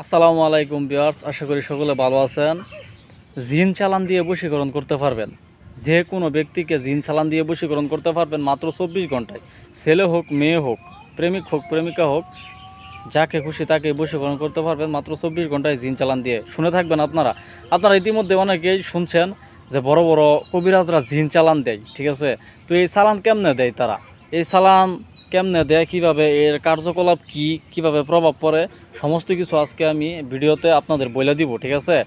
আসসালামু আলাইকুম ভিউয়ার্স, আশা করি সকলে ভালো আছেন। জিন চালান দিয়ে বশীকরণ করতে পারবেন, যে কোনো ব্যক্তিকে জিন চালান দিয়ে বশীকরণ করতে পারবেন মাত্র 24 ঘন্টায়। ছেলে হোক, মেয়ে হোক, প্রেমিক হোক, প্রেমিকা হোক, যাকে খুশি তাকে বশীকরণ করতে পারবেন মাত্র 24 ঘন্টায় জিন চালান দিয়ে। শুনে থাকবেন আপনারা ইতিমধ্যে অনেকেই শুনছেন যে বড় বড় কবিরাজরা জিন চালান দেয়, ঠিক আছে। তো এই চালান কেমনে দেয় তারা, এই চালান কেমনে দেয়, কিভাবে এর কার্যকলাপ কি, কিভাবে প্রভাব পড়ে, সমস্ত কিছু আজকে আমি ভিডিওতে আপনাদের বলে দিব, ঠিক আছে।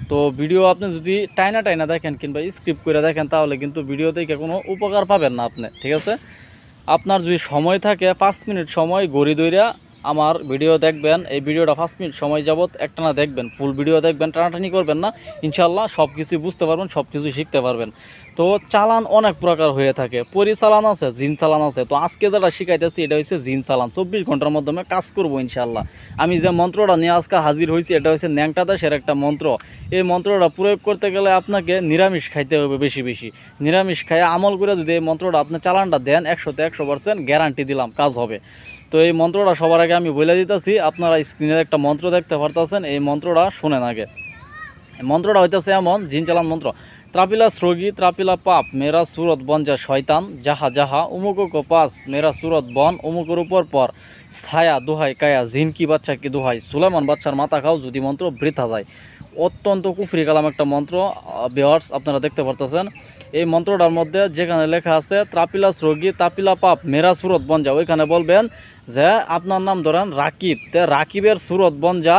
তো ভিডিও আপনি যদি টাইনা দেখেন কিংবা স্কিপ করে দেখেন তাহলে কিন্তু ভিডিও থেকে কোনো উপকার পাবেন না আপনি, ঠিক আছে। আপনার যদি সময় থাকে 5 মিনিট সময় গড়ি দইরা আমার ভিডিও দেখবেন, এই ভিডিওটা 5 মিনিট সময় যাবত একটানা দেখবেন, ফুল ভিডিও দেখবেন, টানাটানি করবেন না। ইনশাল্লাহ সব কিছুই বুঝতে পারবেন, সব কিছুই শিখতে পারবেন। তো চালান অনেক প্রকার হয়ে থাকে, পরিচালান আছে, জিন চালান আছে। তো আজকে যেটা শিখাইতেছি এটা হচ্ছে জিন চালান। 24 ঘন্টার মাধ্যমে কাজ করবো ইনশাল্লাহ। আমি যে মন্ত্রটা নিয়ে আজকে হাজির হয়েছি এটা হচ্ছে ন্যাংটা দেশের একটা মন্ত্র। এই মন্ত্রটা প্রয়োগ করতে গেলে আপনাকে নিরামিষ খাইতে হবে, বেশি বেশি নিরামিষ খাইয়ে আমল করে যদি এই মন্ত্রটা আপনি চালানটা দেন 100তে 100% গ্যারান্টি দিলাম কাজ হবে। তো এই মন্ত্রটা সবার আগে আমি বলে দিতেছি, আপনারা স্ক্রিনে একটা মন্ত্র দেখতে পারতেছেন, এই মন্ত্রটা শুনেন আগে। মন্ত্রটা হইতেছে এমন, জিন চালান মন্ত্র। ত্রাপিলা স্রোগী ত্রাপিলা পাপ মেরা সুরত বন যা শয়তান যাহা যাহা উমুক পাস মেরা সুরত বন উমুকের উপর পর ছায়া দোহাই কায়া জিন কি বাচ্চা কি দোহাই সুলাইমান বাচ্চার মাথা খাও যদি মন্ত্র বৃথা যায়। অত্যন্ত কুফরি কালাম একটা মন্ত্র ভিউয়ার্স, আপনারা দেখতে পারতেছেন। এই মন্ত্রটার মধ্যে যেখানে লেখা আছে ত্রাপিলা স্রোগী তাপিলা পাপ মেরা সুরত বন যা, ওইখানে বলবেন যে আপনার নাম ধরেন রাকিব, তে রাকিবের সুরত বন যা,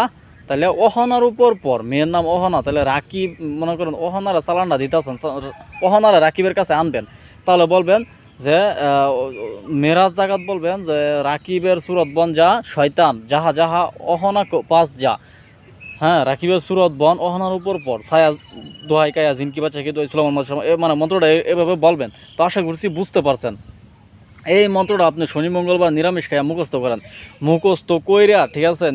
তাহলে অহনার উপর পর, মেয়ের নাম অহনা, তাহলে রাকিব মনে করেন অহনারা চালানটা দিতেছেন, অহনারা রাকিবের কাছে আনবেন। তাহলে বলবেন যে মেরাজ জাগাত বলবেন যে রাকিবের সুরত বন যা শয়তান যাহা যাহা অহনা পাস যা। হ্যাঁ, রাকিবের সুরত বন অহনার উপর পর ছায়া দোহাই কায়া জিনকি বাচ্চা কিন্তু মানে মন্ত্রটা এভাবে বলবেন। তো আশা করছি বুঝতে পারছেন। এই মন্ত্রটা আপনি শনি মঙ্গলবার নিরামিষ খাইয়া মুখস্থ করেন, মুখস্থ কইরা, ঠিক আছে।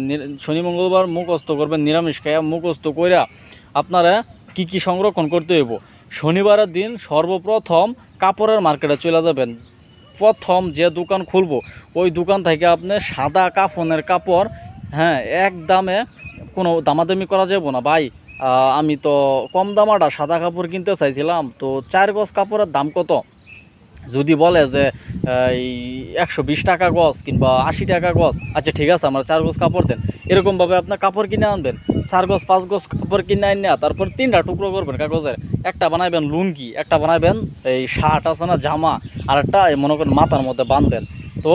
শনি মঙ্গলবার মুখস্থ করবেন, নিরামিষ খাইয়া মুখস্থ কইরা আপনারা কি কি সংরক্ষণ করতে হইব। শনিবারের দিন সর্বপ্রথম কাপড়ের মার্কেটে চলে যাবেন। প্রথম যে দোকান খুলবো ওই দোকান থেকে আপনি সাদা কাফনের কাপড়, হ্যাঁ, এক দামে, কোনো দামাদামি করা যাব না ভাই। আমি তো কম দামাটা সাদা কাপড় কিনতে চাইছিলাম, তো 4 গজ কাপড়ের দাম কত, যদি বলে যে এই 120 টাকা গজ কিংবা 80 টাকা গজ, আচ্ছা ঠিক আছে আমরা 4 গজ কাপড় দেন, এরকমভাবে আপনার কাপড় কিনে আনবেন। 4 গজ 5 গজ কাপড় কিনে আন, তারপর 3টা টুকরো করবেন কাগজের। একটা বানাইবেন লুঙ্গি, একটা বানাইবেন এই শার্ট আছে না জামা, আর একটা মনে করেন মাথার মধ্যে বাঁধবেন। তো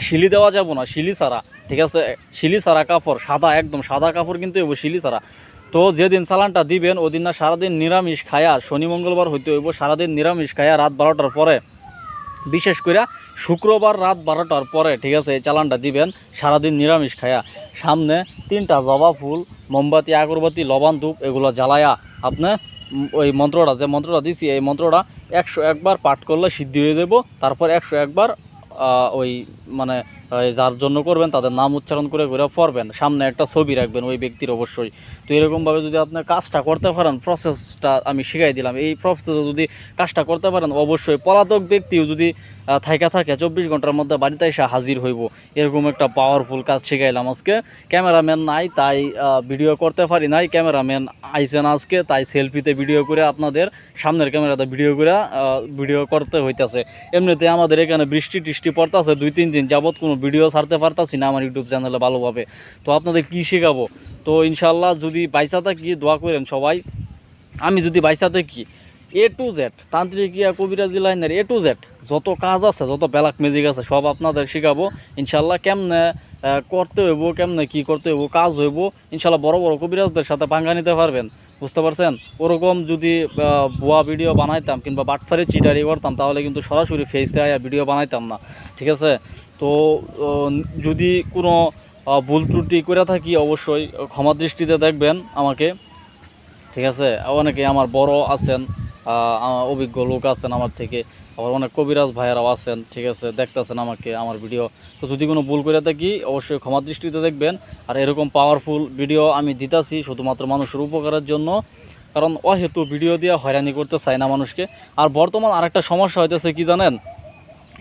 শিলি দেওয়া যাব না, শিলি ছাড়া, ঠিক আছে। শিলি ছাড়া কাপড়, সাদা, একদম সাদা কাপড় কিন্তু হইব শিলি ছাড়া। তো যেদিন চালানটা দিবেন ওদিন না সারাদিন নিরামিষ খায়া, শনি মঙ্গলবার হইতে হইব সারাদিন নিরামিষ খায়া, রাত 12টার পরে, বিশেষ করে শুক্রবার রাত 12টার পরে, ঠিক আছে, এই চালানটা দিবেন সারাদিন নিরামিষ খায়া। সামনে 3টা জবা ফুল, মোমবাতি, আগরবাতি, লবণ, ধূপ এগুলো জ্বালায়া আপনি ওই মন্ত্রটা, যে মন্ত্রটা দিছি এই মন্ত্রটা 101 বার পাঠ করলে সিদ্ধি হয়ে যাব। তারপর 101 বার ওই মানে যার জন্য করবেন তাদের নাম উচ্চারণ করে করে পড়বেন। সামনে একটা ছবি রাখবেন ওই ব্যক্তির অবশ্যই। তো এরকমভাবে যদি আপনার কাজটা করতে পারেন, প্রসেসটা আমি শিখাই দিলাম, এই প্রসেসে যদি কাজটা করতে পারেন অবশ্যই পলাতক ব্যক্তিও যদি থাইকা থাকে 24 ঘন্টার মধ্যে বাড়িতে এসে হাজির হইব। এরকম একটা পাওয়ারফুল কাজ শিখাইলাম আজকে। ক্যামেরাম্যান নাই তাই ভিডিও করতে পারি নাই, ক্যামেরাম্যান আইসেন আজকে তাই সেলফিতে ভিডিও করে আপনাদের সামনের ক্যামেরাতে ভিডিও করতে হইতেছে। এমনিতে আমাদের এখানে বৃষ্টি টিষ্টি পড়তেছে, 2-3 দিন যাবৎ কোনো ভিডিও ছাড়তে পারতাছি না আমার ইউটিউব চ্যানেলে ভালোভাবে। তো আপনাদের কি শেখাবো। তো ইনশাল্লাহ যদি বাইসা থাকি দোয়া করেন সবাই। আমি যদি বাইসা থাকি A to Z তান্ত্রিকিয়া কবিরাজি লাইনের A to Z যত কাজ আছে, যত ব্ল্যাক ম্যাজিক আছে সব আপনাদের শেখাবো ইনশাল্লাহ। কেমনে করতে হইব, কেমনে কি করতে হইব, কাজ হইব ইনশাল্লাহ। বড় বড় কবিরাজদের সাথে পাঙ্গা নিতে পারবেন, বুঝতে পারছেন। ওরকম যদি ভুয়া ভিডিও বানাইতাম কিংবা বাটফারি চিটারি করতাম তাহলে কিন্তু সরাসরি ফেসে আয়া ভিডিও বানাইতাম না, ঠিক আছে। তো যদি কোনো ভুল ত্রুটি করে থাকি অবশ্যই ক্ষমা দৃষ্টিতে দেখবেন আমাকে, ঠিক আছে। অনেকে আমার বড় আছেন, অভিজ্ঞ লোক আছেন আমার থেকে, আবার অনেক কবিরাজ ভাইয়েরাও আছেন, ঠিক আছে, দেখতেছেন আমাকে আমার ভিডিও। তো যদি কোনো ভুল করে থাকি অবশ্যই ক্ষমা দৃষ্টিতে দেখবেন। আর এরকম পাওয়ারফুল ভিডিও আমি দিতেছি শুধুমাত্র মানুষের উপকারের জন্য, কারণ অহেতু ভিডিও দিয়ে হয়রানি করতে চাই না মানুষকে। আর বর্তমান আরেকটা সমস্যা হইতেছে কি জানেন,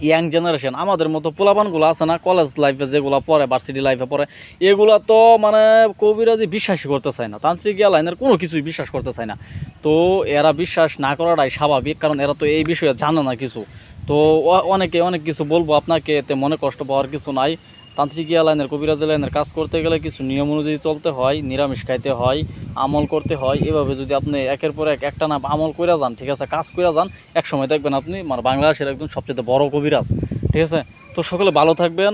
ইয়াং জেনারেশন আমাদের মতো পোলাপানগুলো আছে না, কলেজ লাইফে যেগুলো পড়ে, ভার্সিটি লাইফে পড়ে, এগুলা তো মানে কবিরাজি বিশ্বাসই করতে চায় না, তান্ত্রিক লাইনের কোনো কিছুই বিশ্বাস করতে চায় না। তো এরা বিশ্বাস না করাটাই স্বাভাবিক, কারণ এরা তো এই বিষয়ে জানে না কিছু। তো অনেকে অনেক কিছু বলবো আপনাকে, এতে মনে কষ্ট পাওয়ার কিছু নাই। তান্ত্রিক লাইনের, কবিরাজি লাইনের কাজ করতে গেলে কিছু নিয়ম অনুযায়ী চলতে হয়, নিরামিষ খাইতে হয়, আমল করতে হয়। এভাবে যদি আপনি একের পর এক একটা না আমল করে যান, ঠিক আছে, কাজ করে যান, এক সময় দেখবেন আপনি মানে বাংলাদেশের একদম সবচেয়ে বড় কবিরাজ। ঠিক আছে, তো সকলে ভালো থাকবেন।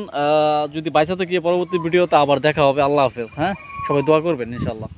যদি বাইসাতে গিয়ে পরবর্তী ভিডিওতে আবার দেখা হবে। আল্লাহ হাফেজ। হ্যাঁ, সবাই দোয়া করবেন ইনশাল্লাহ।